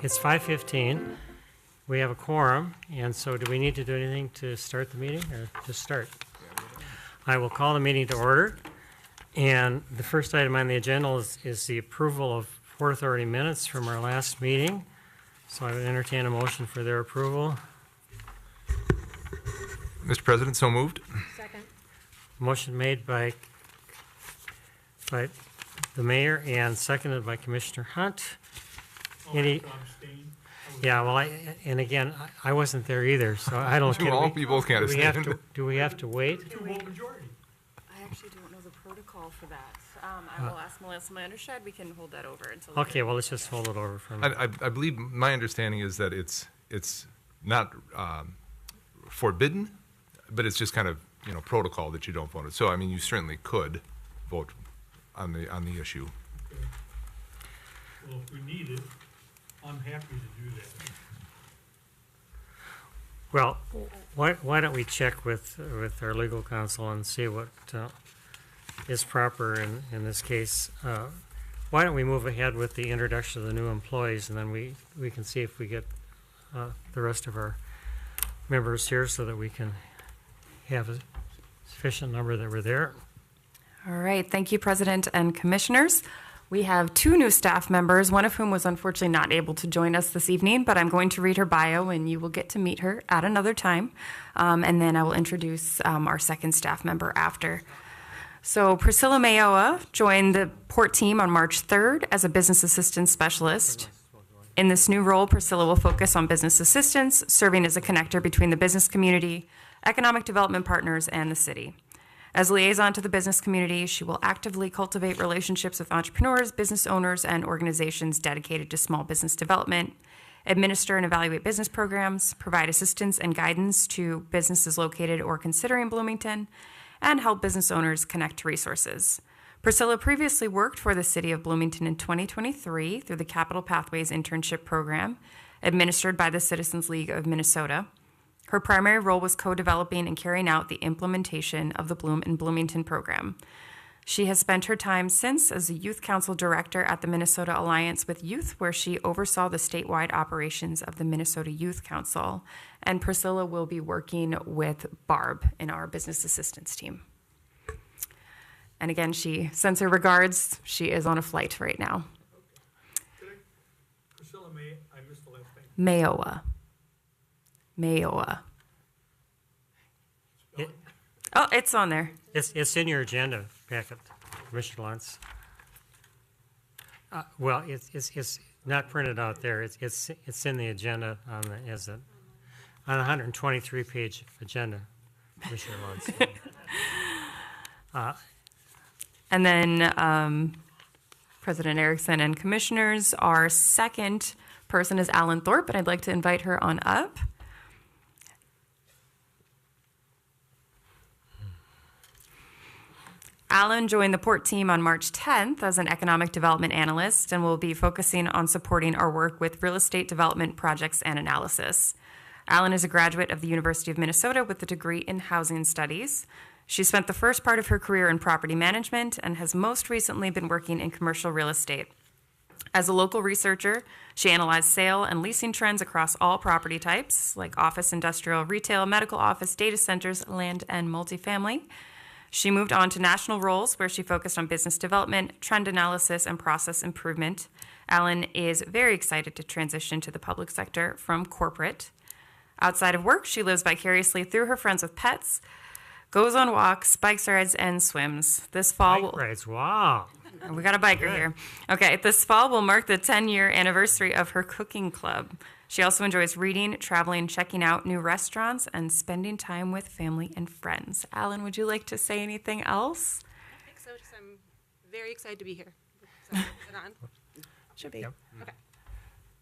It's 5:15. We have a quorum, and so do we need to do anything to start the meeting, or just start? I will call the meeting to order, and the first item on the agenda is the approval of Port Authority minutes from our last meeting. So I would entertain a motion for their approval. Mr. President, so moved. Second. Motion made by the mayor and seconded by Commissioner Hunt. Any? Yeah, well, I wasn't there either, so I don't. We both can't abstain. Do we have to wait? Majority. I actually don't know the protocol for that. I will ask Melissa Mandershed. We can hold that over until. Okay, well, let's just hold it over for a minute. I believe my understanding is that it's not forbidden, but it's just kind of protocol that you don't vote it. So I mean, you certainly could vote on the issue. Okay. Well, if we need it, I'm happy to do that. Well, why don't we check with our legal counsel and see what is proper in this case. Why don't we move ahead with the introduction of the new employees, and then we can see if we get the rest of our members here so that we can have a sufficient number that were there. All right. Thank you, President and Commissioners. We have two new staff members, one of whom was unfortunately not able to join us this evening, but I'm going to read her bio and you will get to meet her at another time. And then I will introduce our second staff member after. So Priscilla Mayoa joined the Port team on March 3rd as a business assistance specialist. In this new role, Priscilla will focus on business assistance, serving as a connector between the business community, economic development partners, and the city. As liaison to the business community, she will actively cultivate relationships with entrepreneurs, business owners, and organizations dedicated to small business development, administer and evaluate business programs, provide assistance and guidance to businesses located or considering Bloomington, and help business owners connect to resources. Priscilla previously worked for the City of Bloomington in 2023 through the Capital Pathways Internship Program, administered by the Citizens League of Minnesota. Her primary role was co-developing and carrying out the implementation of the Bloom in Bloomington program. She has spent her time since as a youth council director at the Minnesota Alliance with Youth, where she oversaw the statewide operations of the Minnesota Youth Council. And Priscilla will be working with Barb in our business assistance team. And again, she sends her regards. She is on a flight right now. Priscilla I missed the last Mayoa. name. Oh, it's on there. It's in your agenda packet, Commissioner Lantz. Well, it's not printed out there. It's in the agenda on the 123-page agenda, Commissioner Lantz. And then President Erickson and Commissioners, our second person is Alan Thorpe, and I'd like to invite her on up. Alan joined the Port team on March 10th as an economic development analyst and will be focusing on supporting our work with real estate development projects and analysis. Alan is a graduate of the University of Minnesota with a degree in housing studies. She spent the first part of her career in property management and has most recently been working in commercial real estate. As a local researcher, she analyzed sale and leasing trends across all property types, like office, industrial, retail, medical office, data centers, land, and multifamily. She moved on to national roles where she focused on business development, trend analysis, and process improvement. Alan is very excited to transition to the public sector from corporate. Outside of work, she lives vicariously through her friends with pets, goes on walks, bikes rides, and swims. This fall, Bike rides, wow. We got a biker here. Okay, this fall will mark the 10-year anniversary of her cooking club. She also enjoys reading, traveling, checking out new restaurants, and spending time with family and friends. Alan, would you like to say anything else? I think so, just I'm very excited to be here. So, is it on? Should be. Yep. Okay.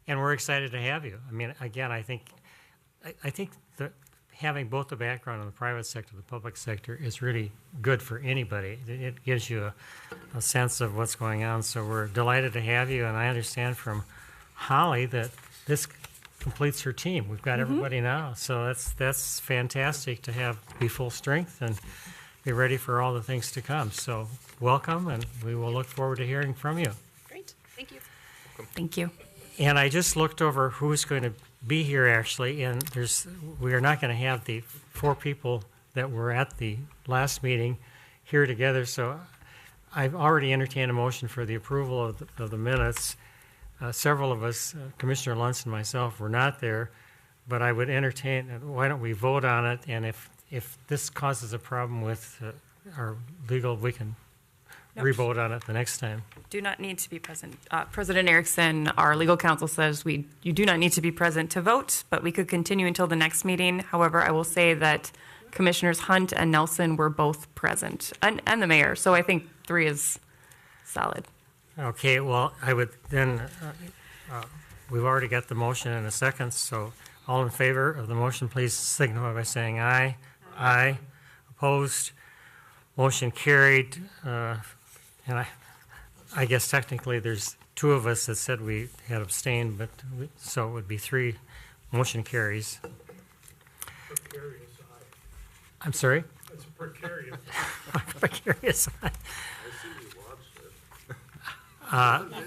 And we're excited to have you. I mean, again, I think that having both the background in the private sector and the public sector is really good for anybody. It gives you a sense of what's going on. So we're delighted to have you. And I understand from Holly that this completes her team. We've got everybody now. So that's fantastic to be full strength and be ready for all the things to come. So welcome, and we will look forward to hearing from you. Great. Thank you. Thank you. And I just looked over who's going to be here actually, and we are not going to have the 4 people that were at the last meeting here together. So I've already entertained a motion for the approval of the minutes. Several of us, Commissioner Luntz and myself, were not there, but I would entertain, why don't we vote on it? And if this causes a problem with our legal, we can re-vote on it the next time. Do not need to be present. President Erickson, our legal counsel, says you do not need to be present to vote, but we could continue until the next meeting. However, I will say that Commissioners Hunt and Nelson were both present, and the mayor. So I think 3 is solid. Okay, well, I would then, we've already got the motion in a second, so all in favor of the motion, please signify by saying aye. Aye. Opposed? Motion carried. And I guess technically there's 2 of us that said we had abstained, but so it would be 3. Motion carries. Precarious eye. I'm sorry? That's precarious. Precarious.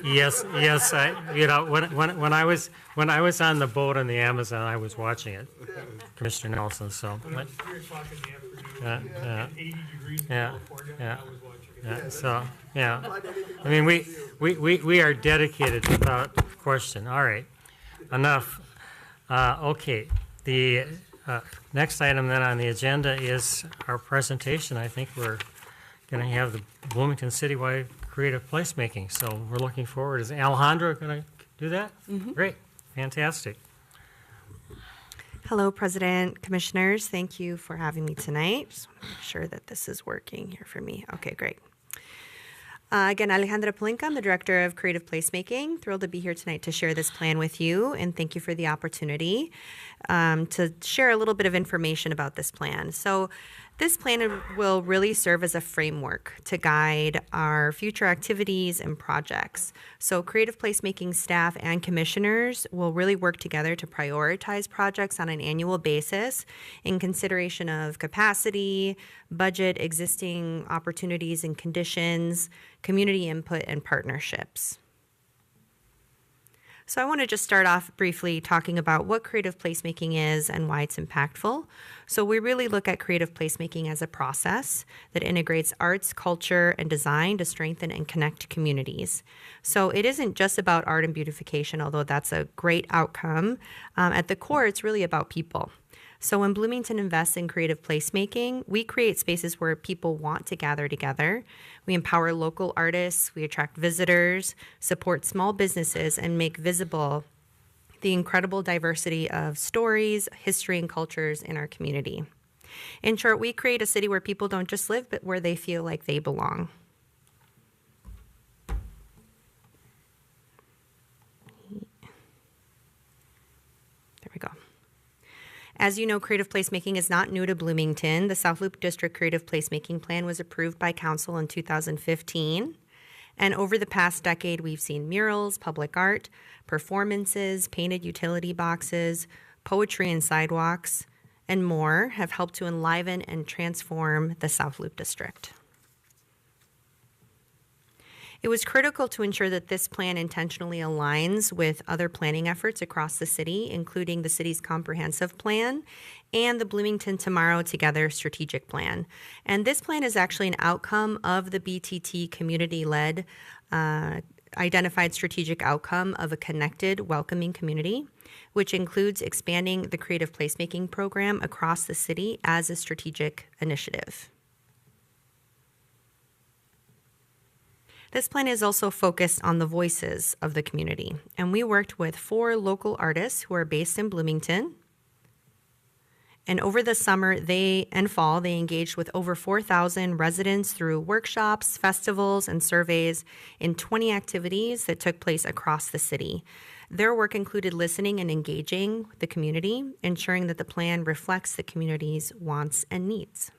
Yes. When I was on the boat on the Amazon, I was watching it, Commissioner Nelson. So. When it was 3 o'clock in the afternoon, Yeah. 80 degrees in Yeah. California, Yeah. I was watching it. Yeah, so, yeah. I mean, we are dedicated without question. All right, enough. Okay, the next item then on the agenda is our presentation. I think we're going to have the Bloomington Citywide Creative Placemaking. So we're looking forward. Is Alejandra going to do that? Mm-hmm. Great, fantastic. Hello, President, Commissioners. Thank you for having me tonight. Just want to make sure that this is working here for me. Okay, great. Again, Alejandra Palinka, I'm the Director of Creative Placemaking. Thrilled to be here tonight to share this plan with you, and thank you for the opportunity to share a little bit of information about this plan. So this plan will really serve as a framework to guide our future activities and projects. So creative placemaking staff and commissioners will really work together to prioritize projects on an annual basis in consideration of capacity, budget, existing opportunities and conditions, community input, and partnerships. So I want to just start off briefly talking about what creative placemaking is and why it's impactful. So we really look at creative placemaking as a process that integrates arts, culture, and design to strengthen and connect communities. So it isn't just about art and beautification, although that's a great outcome. At the core, it's really about people. So when Bloomington invests in creative placemaking, we create spaces where people want to gather together. We empower local artists, we attract visitors, support small businesses, and make visible the incredible diversity of stories, history, and cultures in our community. In short, we create a city where people don't just live, but where they feel like they belong. There we go. As you know, creative placemaking is not new to Bloomington. The South Loop District Creative Placemaking Plan was approved by Council in 2015. And over the past decade, we've seen murals, public art, performances, painted utility boxes, poetry and sidewalks, and more have helped to enliven and transform the South Loop District. It was critical to ensure that this plan intentionally aligns with other planning efforts across the city, including the city's comprehensive plan and the Bloomington Tomorrow Together strategic plan. And this plan is actually an outcome of the BTT community-led identified strategic outcome of a connected, welcoming community, which includes expanding the creative placemaking program across the city as a strategic initiative. This plan is also focused on the voices of the community, and we worked with 4 local artists who are based in Bloomington. And over the summer and fall, they engaged with over 4,000 residents through workshops, festivals, and surveys in 20 activities that took place across the city. Their work included listening and engaging the community, ensuring that the plan reflects the community's wants and needs.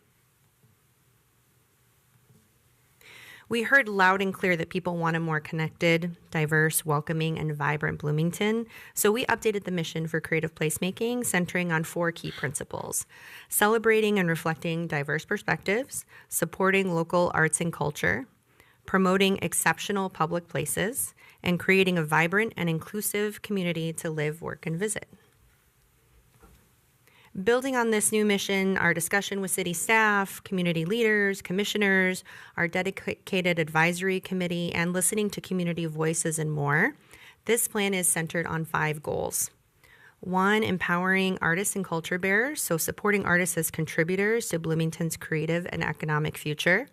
We heard loud and clear that people want a more connected, diverse, welcoming, and vibrant Bloomington, so we updated the mission for creative placemaking, centering on 4 key principles: celebrating and reflecting diverse perspectives, supporting local arts and culture, promoting exceptional public places, and creating a vibrant and inclusive community to live, work, and visit. Building on this new mission, our discussion with city staff, community leaders, commissioners, our dedicated advisory committee, and listening to community voices and more, this plan is centered on 5 goals. 1, empowering artists and culture bearers, so supporting artists as contributors to Bloomington's creative and economic future.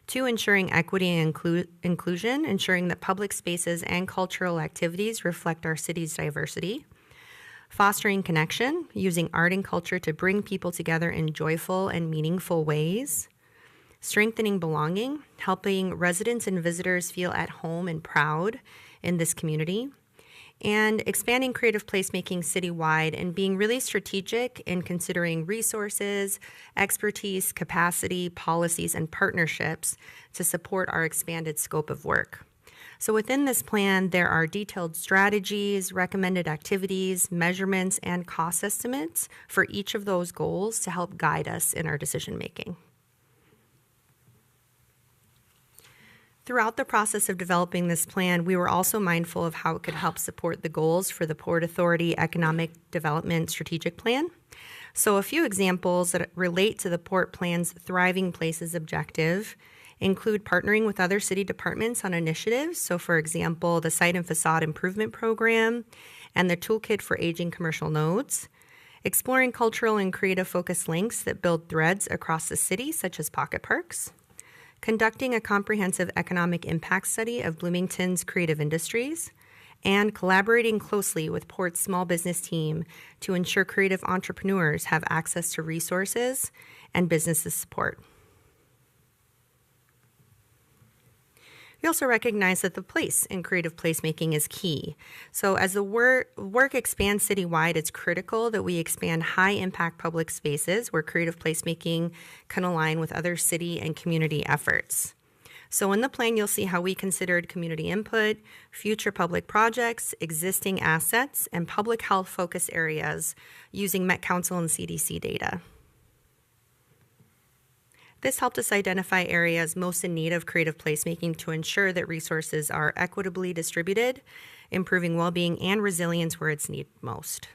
2, ensuring equity and inclusion, ensuring that public spaces and cultural activities reflect our city's diversity. Fostering connection, using art and culture to bring people together in joyful and meaningful ways. Strengthening belonging, helping residents and visitors feel at home and proud in this community. And expanding creative placemaking citywide and being really strategic in considering resources, expertise, capacity, policies, and partnerships to support our expanded scope of work. So within this plan, there are detailed strategies, recommended activities, measurements, and cost estimates for each of those goals to help guide us in our decision making. Throughout the process of developing this plan, we were also mindful of how it could help support the goals for the Port Authority Economic Development Strategic Plan. So a few examples that relate to the Port Plan's Thriving Places objective include partnering with other city departments on initiatives. So for example, the Site and Facade Improvement Program and the Toolkit for Aging Commercial Nodes. Exploring cultural and creative focused links that build threads across the city, such as pocket parks. Conducting a comprehensive economic impact study of Bloomington's creative industries, and collaborating closely with Port's small business team to ensure creative entrepreneurs have access to resources and business support. We also recognize that the place in creative placemaking is key. So as the work expands citywide, it's critical that we expand high-impact public spaces where creative placemaking can align with other city and community efforts. So in the plan, you'll see how we considered community input, future public projects, existing assets, and public health focus areas using Met Council and CDC data. This helped us identify areas most in need of creative placemaking to ensure that resources are equitably distributed, improving well-being and resilience where it's needed most.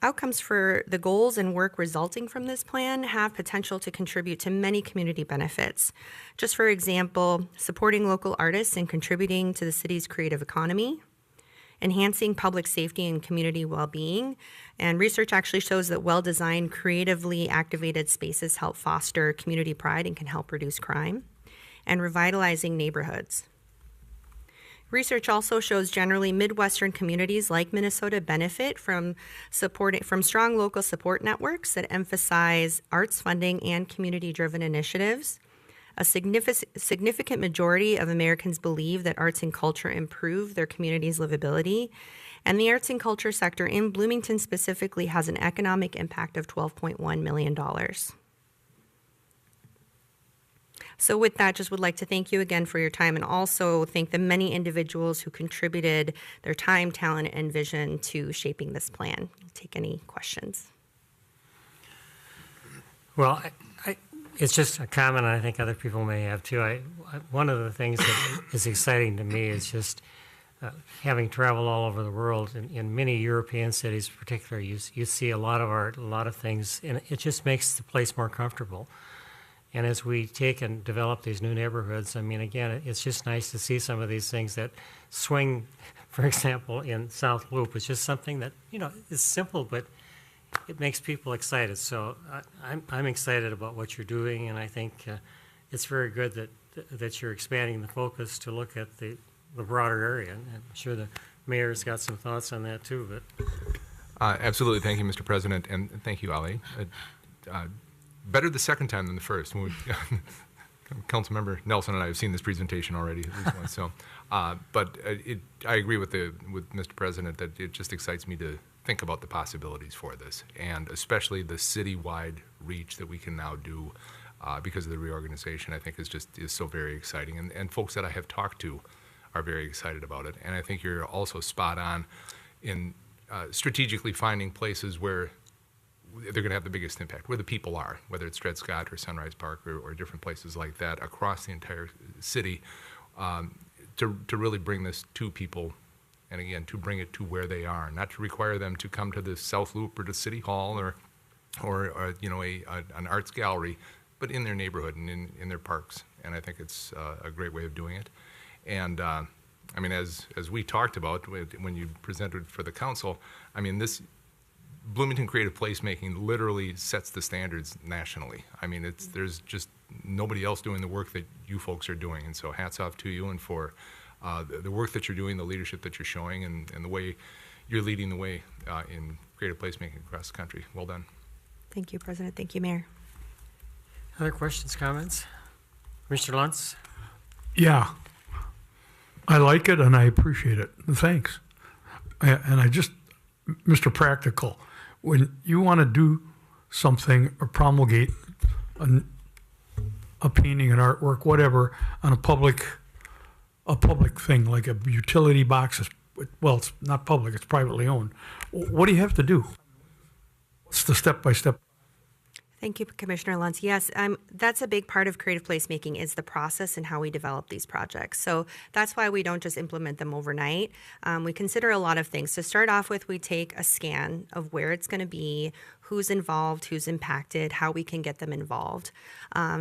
Outcomes for the goals and work resulting from this plan have potential to contribute to many community benefits. Just for example, supporting local artists and contributing to the city's creative economy, enhancing public safety and community well-being. And research actually shows that well-designed, creatively activated spaces help foster community pride and can help reduce crime. And revitalizing neighborhoods. Research also shows generally Midwestern communities like Minnesota benefit from strong local support networks that emphasize arts funding and community-driven initiatives. A significant majority of Americans believe that arts and culture improve their community's livability, and the arts and culture sector in Bloomington specifically has an economic impact of $12.1 million. So with that, just would like to thank you again for your time and also thank the many individuals who contributed their time, talent, and vision to shaping this plan. I'll take any questions. Well, it's just a comment I think other people may have too. One of the things that is exciting to me is just having traveled all over the world, in many European cities in particular, you see a lot of art, a lot of things, and it just makes the place more comfortable. And as we take and develop these new neighborhoods, I mean, again, it's just nice to see some of these things that swing, for example, in South Loop. It's just something that, is simple, but it makes people excited. So I'm excited about what you're doing, and I think it's very good that you're expanding the focus to look at the broader area. And I'm sure the mayor's got some thoughts on that too. But Absolutely. Thank you, Mr. President, and thank you, Ali. Better the second time than the first. Councilmember Nelson and I have seen this presentation already at least once. So, but I agree with Mr. President that it just excites me to think about the possibilities for this, and especially the citywide reach that we can now do because of the reorganization. I think is so very exciting, and folks that I have talked to are very excited about it. And I think you're also spot on in strategically finding places where they're going to have the biggest impact, where the people are, whether it's Dred Scott or Sunrise Park or different places like that across the entire city, to really bring this to people, and again, to bring it to where they are, not to require them to come to the South Loop or to City Hall or you know, an arts gallery, but in their neighborhood and in their parks. And I think it's a great way of doing it. And I mean, as we talked about when you presented for the council, I mean, this Bloomington creative placemaking literally sets the standards nationally. I mean, there's just nobody else doing the work that you folks are doing. And so hats off to you and for the work that you're doing, the leadership that you're showing, and the way you're leading the way in creative placemaking across the country. Well done. Thank you, President. Thank you, Mayor. Other questions, comments? Mr. Luntz? Yeah, I like it and I appreciate it. Thanks. And I just, Mr. Practical, when you want to do something or promulgate a painting, an artwork, whatever, on a public thing like a utility box, well, it's not public, it's privately owned. What do you have to do? What's the step-by-step? Thank you, Commissioner Luntz. Yes, that's a big part of creative placemaking is the process and how we develop these projects. So that's why we don't just implement them overnight. We consider a lot of things. To start off with, we take a scan of where it's going to be, who's involved, who's impacted, how we can get them involved.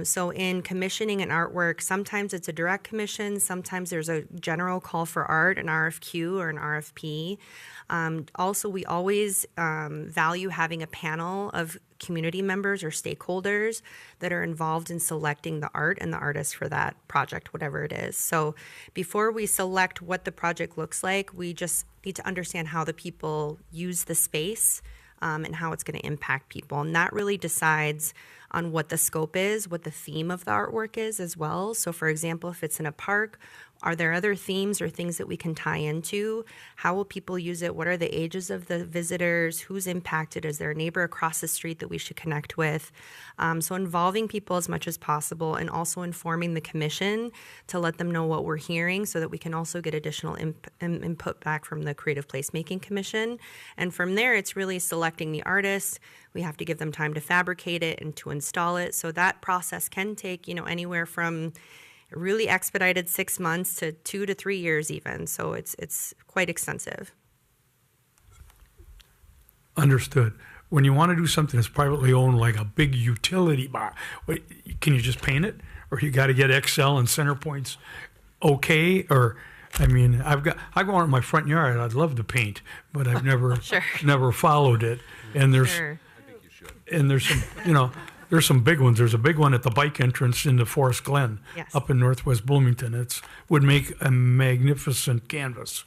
So in commissioning an artwork, sometimes it's a direct commission, sometimes there's a general call for art, an RFQ or an RFP. Also, we always value having a panel of community members or stakeholders that are involved in selecting the art and the artist for that project, whatever it is. So before we select what the project looks like, we just need to understand how the people use the space and how it's going to impact people. And that really decides on what the scope is, what the theme of the artwork is as well. So for example, if it's in a park, are there other themes or things that we can tie into? How will people use it? What are the ages of the visitors? Who's impacted? Is there a neighbor across the street that we should connect with? So involving people as much as possible and also informing the commission to let them know what we're hearing so that we can also get additional input back from the Creative Placemaking Commission. And from there, it's really selecting the artist. We have to give them time to fabricate it and to install it. So that process can take, anywhere from really expedited 6 months to 2 to 3 years even. So it's quite extensive. Understood. When you want to do something that's privately owned, like a big utility box, can you just paint it? Or you got to get Excel and center points okay? Or, I mean, I go out in my front yard, I'd love to paint, but I've never never followed it. And there's some, there's some big ones. There's a big one at the bike entrance into Forest Glen, up in northwest Bloomington. It would make a magnificent canvas.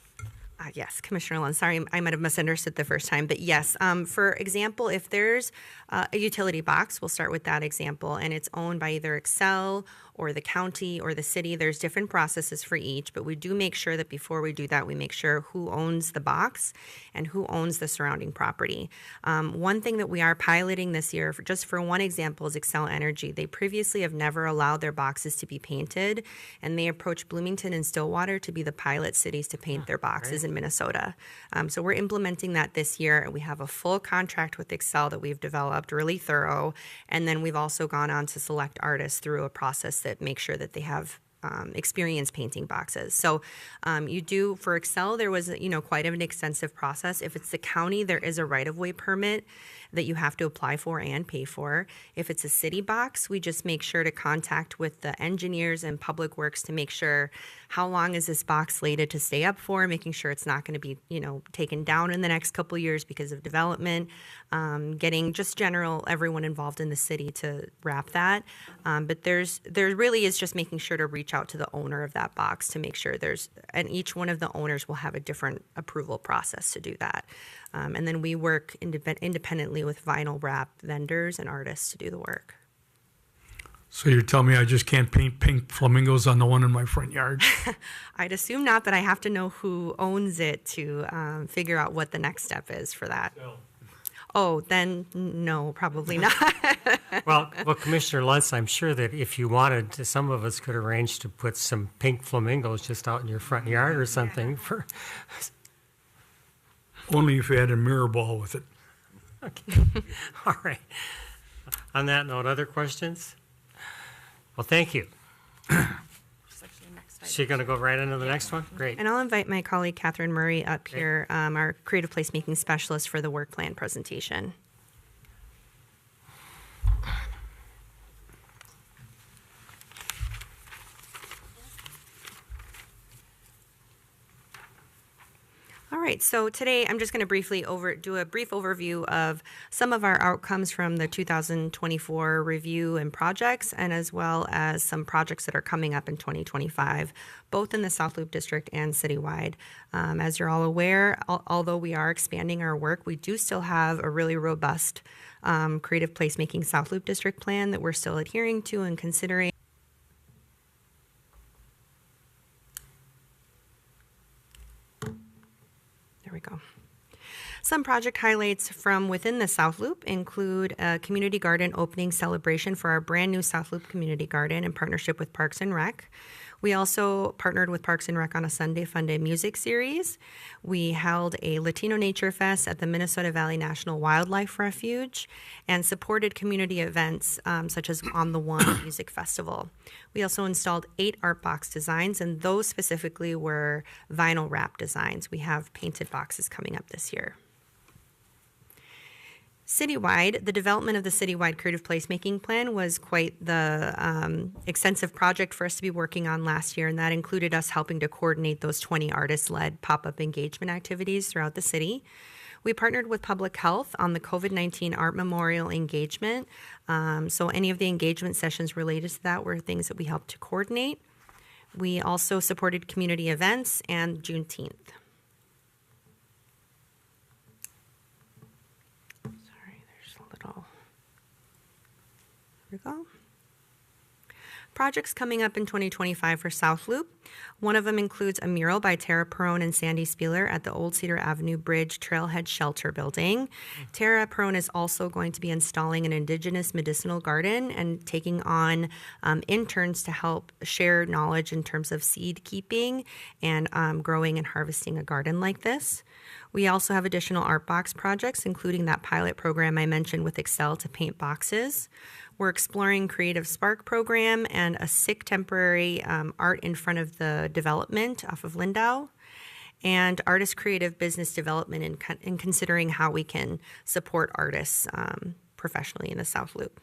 Yes, Commissioner Lund, sorry, I might have misunderstood the first time, but yes, for example, if there's a utility box, we'll start with that example, and it's owned by either Excel or the county or the city. There's different processes for each, but we do make sure that before we do that, we make sure who owns the box and who owns the surrounding property. One thing that we are piloting this year, just for one example, is Excel Energy. They previously have never allowed their boxes to be painted, and they approached Bloomington and Stillwater to be the pilot cities to paint their boxes in Minnesota. So we're implementing that this year, and we have a full contract with Excel that we've developed, really thorough, and then we've also gone on to select artists through a process that makes sure that they have experience painting boxes. So you do, for Excel, there was, quite an extensive process. If it's the county, there is a right-of-way permit that you have to apply for and pay for. If it's a city box, we just make sure to contact with the engineers and public works to make sure how long is this box slated to stay up for, making sure it's not going to be, taken down in the next couple of years because of development, getting just general everyone involved in the city to wrap that. But there really is just making sure to reach out to the owner of that box to make sure and each one of the owners will have a different approval process to do that. And then we work independently with vinyl wrap vendors and artists to do the work. So you're telling me I just can't paint pink flamingos on the one in my front yard? I'd assume not, but I have to know who owns it to figure out what the next step is for that. Oh, then no, probably not. Well, Commissioner Luntz, I'm sure that if you wanted to, some of us could arrange to put some pink flamingos just out in your front yard or something. Only if you had a mirror ball with it. All right. On that note, other questions? Well, thank you. Is she going to go right into the next one? Great. And I'll invite my colleague Catherine Murray up here, our creative placemaking specialist for the work plan presentation. All right, so today I'm just going to briefly do a brief overview of some of our outcomes from the 2024 review and projects, and as well as some projects that are coming up in 2025, both in the South Loop District and citywide. As you're all aware, although we are expanding our work, we do still have a really robust creative placemaking South Loop District plan that we're still adhering to and considering. There we go. Some project highlights from within the South Loop include a community garden opening celebration for our brand new South Loop Community Garden in partnership with Parks and Rec. We also partnered with Parks and Rec on a Sunday Funday music series. We held a Latino Nature Fest at the Minnesota Valley National Wildlife Refuge and supported community events such as On the One Music Festival. We also installed 8 art box designs, and those specifically were vinyl wrap designs. We have painted boxes coming up this year. Citywide, the development of the citywide creative placemaking plan was quite the extensive project for us to be working on last year, and that included us helping to coordinate those 20 artist-led pop-up engagement activities throughout the city. We partnered with Public Health on the COVID-19 Art Memorial engagement, so any of the engagement sessions related to that were things that we helped to coordinate. We also supported community events and Juneteenth. Here we go. Projects coming up in 2025 for South Loop. One of them includes a mural by Tara Perone and Sandy Spieler at the Old Cedar Avenue Bridge Trailhead Shelter Building. Tara Perone is also going to be installing an indigenous medicinal garden and taking on interns to help share knowledge in terms of seed keeping and growing and harvesting a garden like this. We also have additional art box projects, including that pilot program I mentioned with Excel to paint boxes. We're exploring Creative Spark program and a SICK temporary art in front of the development off of Lindau, and artist creative business development in considering how we can support artists professionally in the South Loop.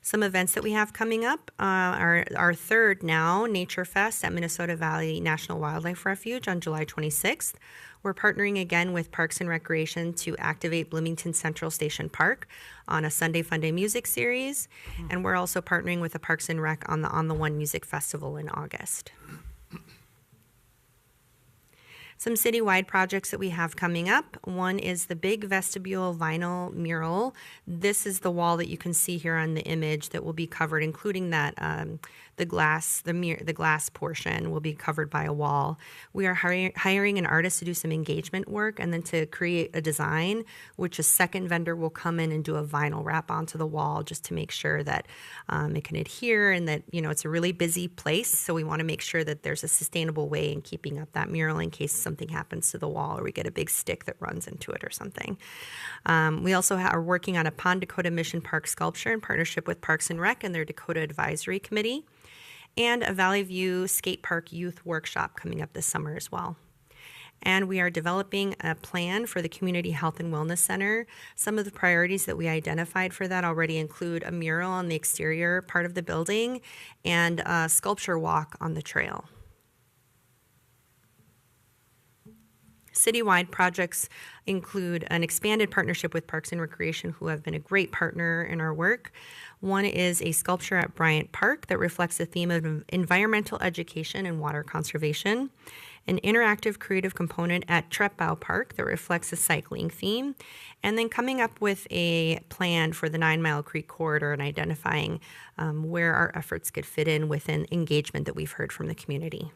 Some events that we have coming up are our third now Nature Fest at Minnesota Valley National Wildlife Refuge on July 26th. We're partnering again with Parks and Recreation to activate Bloomington Central Station Park on a Sunday Funday music series. And we're also partnering with the Parks and Rec on the One Music Festival in August. Some citywide projects that we have coming up. One is the big vestibule vinyl mural. This is the wall that you can see here on the image that will be covered, including that the glass portion will be covered by a wall. We are hiring an artist to do some engagement work and then to create a design, which a second vendor will come in and do a vinyl wrap onto the wall just to make sure that it can adhere and that, you know, it's a really busy place. So we want to make sure that there's a sustainable way in keeping up that mural in case something happens to the wall or we get a big stick that runs into it or something. We also are working on a Pond Dakota Mission Park sculpture in partnership with Parks and Rec and their Dakota Advisory Committee, and a Valley View Skate Park Youth Workshop coming up this summer as well. And we are developing a plan for the Community Health and Wellness Center. Some of the priorities that we identified for that already include a mural on the exterior part of the building and a sculpture walk on the trail. Citywide projects include an expanded partnership with Parks and Recreation, who have been a great partner in our work. One is a sculpture at Bryant Park that reflects the theme of environmental education and water conservation. An interactive creative component at Trepbow Park that reflects the cycling theme. And then coming up with a plan for the 9 Mile Creek corridor and identifying where our efforts could fit in with an engagement that we've heard from the community.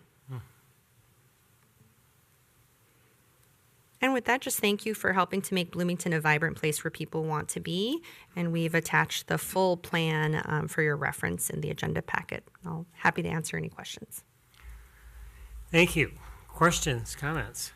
And with that, just thank you for helping to make Bloomington a vibrant place where people want to be. And we've attached the full plan for your reference in the agenda packet. I'm happy to answer any questions. Thank you. Questions, comments?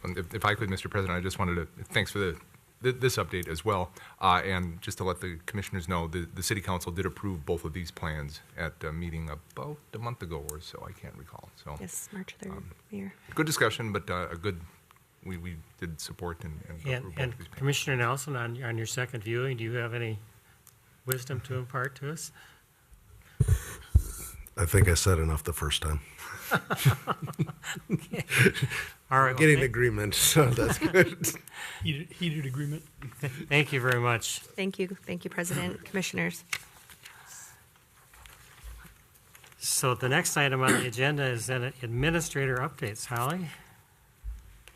if I could, Mr. President, I just wanted to, thanks for this update as well. And just to let the commissioners know, the city council did approve both of these plans at a meeting about a month ago or so, I can't recall. So Yes, March 3rd, Mayor. good discussion, but a good, we did support and approve both And of these plans. Commissioner Nelson, on your second viewing, do you have any wisdom to impart to us? I think I said enough the first time. All right. Getting agreement, so that's good. Heated agreement. Thank you very much. Thank you, President, Commissioners. So the next item on the agenda is then administrator updates. Holly?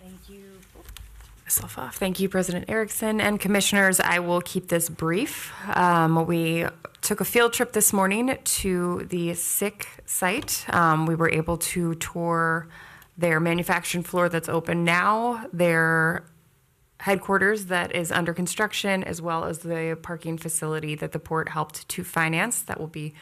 Thank you. Myself off. Thank you, President Erickson and commissioners. I will keep this brief. We took a field trip this morning to the SICK site. We were able to tour their manufacturing floor that's open now, their headquarters that is under construction, as well as the parking facility that the port helped to finance that will be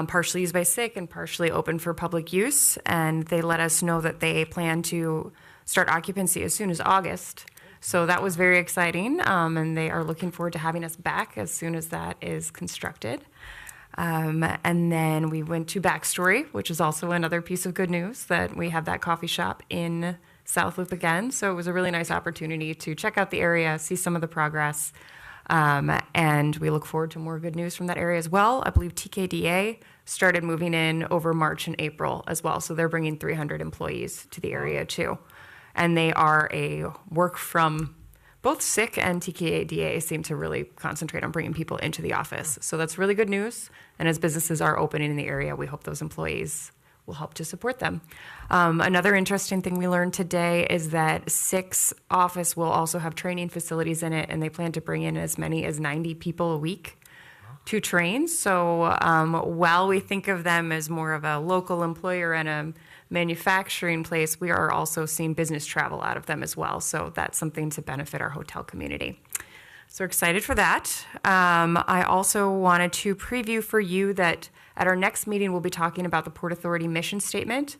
partially used by SICK and partially open for public use. And they let us know that they plan to start occupancy as soon as August. So that was very exciting, and they are looking forward to having us back as soon as that is constructed. And then we went to Backstory, which is also another piece of good news, that we have that coffee shop in South Loop again. So it was a really nice opportunity to check out the area, see some of the progress, and we look forward to more good news from that area as well. I believe TKDA started moving in over March and April as well, so they're bringing 300 employees to the area too. And they are a work from both SICK and TKDA seem to really concentrate on bringing people into the office. So that's really good news. And as businesses are opening in the area, we hope those employees will help to support them. Another interesting thing we learned today is that SICK's office will also have training facilities in it, and they plan to bring in as many as 90 people a week to train. So while we think of them as more of a local employer and a manufacturing place, we are also seeing business travel out of them as well. So that's something to benefit our hotel community. So we're excited for that. I also wanted to preview for you that at our next meeting, we'll be talking about the Port Authority mission statement.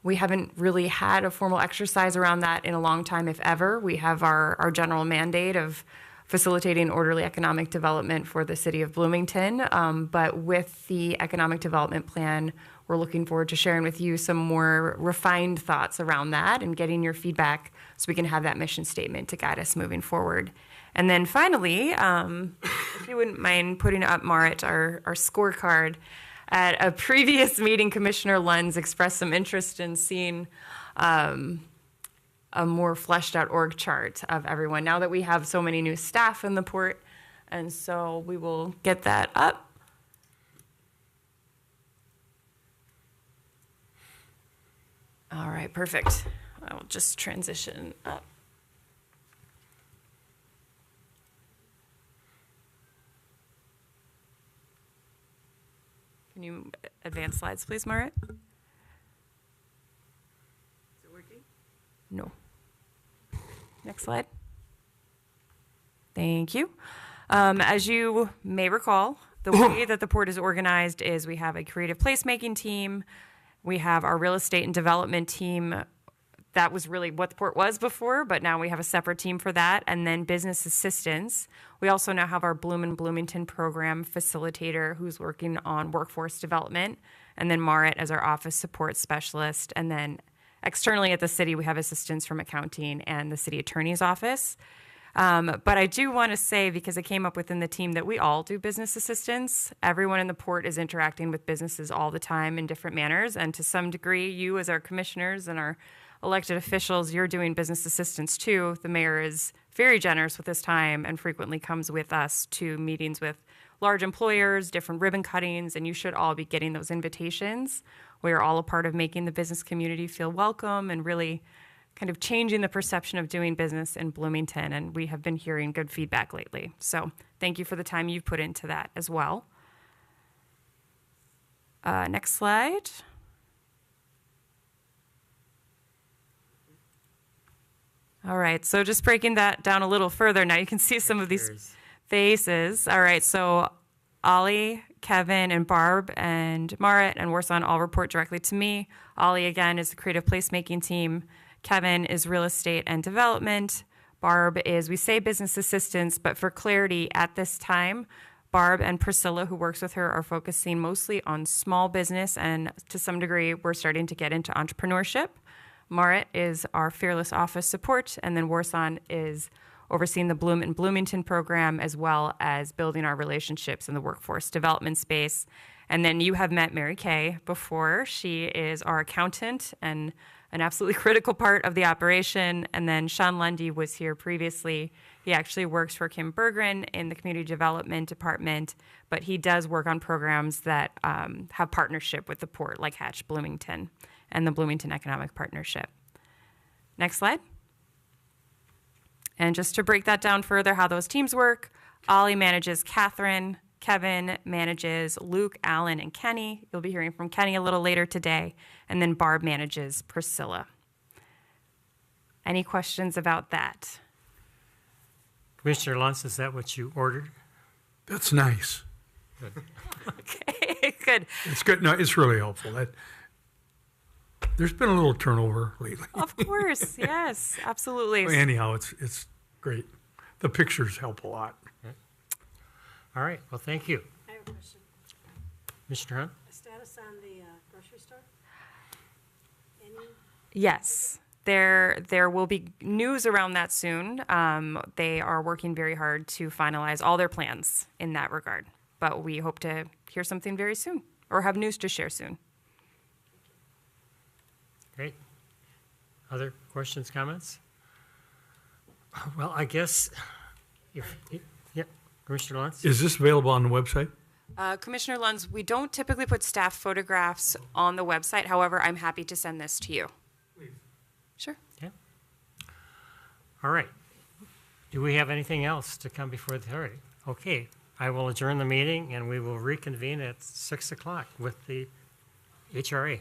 We haven't really had a formal exercise around that in a long time, if ever. We have our general mandate of facilitating orderly economic development for the city of Bloomington. But with the economic development plan, we're looking forward to sharing with you some more refined thoughts around that and getting your feedback so we can have that mission statement to guide us moving forward. And then finally, if you wouldn't mind putting up, Marit, our scorecard. At a previous meeting, Commissioner Lenz expressed some interest in seeing a more fleshed out org chart of everyone now that we have so many new staff in the port. And so we will get that up. All right, perfect. I will just transition up. Can you advance slides, please, Marit? Is it working? No. Next slide. Thank you. As you may recall, the way that the port is organized is we have a creative placemaking team. We have our real estate and development team. That was really what the port was before, but now we have a separate team for that. And then business assistance. We also now have our Bloomington program facilitator who's working on workforce development. And then Marit as our office support specialist. And then externally at the city, we have assistance from accounting and the city attorney's office. But I do want to say, because it came up within the team, that we all do business assistance. Everyone in the port is interacting with businesses all the time in different manners. And to some degree, you as our commissioners and our elected officials, you're doing business assistance too. The mayor is very generous with his time and frequently comes with us to meetings with large employers, different ribbon cuttings, and you should all be getting those invitations. We are all a part of making the business community feel welcome and really kind of changing the perception of doing business in Bloomington, and we have been hearing good feedback lately. So thank you for the time you've put into that as well. Next slide. All right, so just breaking that down a little further, now you can see some of these faces. All right, so Ollie, Kevin, and Barb, and Marit, and Warsan all report directly to me. Ollie, again, is the creative placemaking team. Kevin is real estate and development. Barb is, we say business assistance, but for clarity at this time, Barb and Priscilla, who works with her, are focusing mostly on small business, and to some degree, we're starting to get into entrepreneurship. Marit is our fearless office support, and then Warsan is overseeing the Bloom and Bloomington program, as well as building our relationships in the workforce development space. And then you have met Mary Kay before. She is our accountant and an absolutely critical part of the operation. And then Sean Lundy was here previously. He actually works for Kim Berggren in the community development department, but he does work on programs that have partnership with the port, like Hatch Bloomington and the Bloomington Economic Partnership. Next slide. And just to break that down further, how those teams work, Ollie manages Catherine, Kevin manages Luke, Alan, and Kenny. You'll be hearing from Kenny a little later today. And then Barb manages Priscilla. Any questions about that? Commissioner Luntz, is that what you ordered? That's nice. Okay, good. It's good. No, it's really helpful. There's been a little turnover lately. Of course, yes, absolutely. Anyhow, it's great. The pictures help a lot. All right, well, thank you. I have a question. Commissioner Hunt? A status on the grocery store? Any? Yes, there will be news around that soon. They are working very hard to finalize all their plans in that regard, but we hope to hear something very soon or have news to share soon. Great. Other questions, comments? Well, I guess, yeah, Commissioner Luntz? Is this available on the website? Commissioner Lunds, we don't typically put staff photographs on the website. However, I'm happy to send this to you. Please. Sure. Yeah. All right. Do we have anything else to come before the authority? Okay, I will adjourn the meeting and we will reconvene at 6 o'clock with the HRA.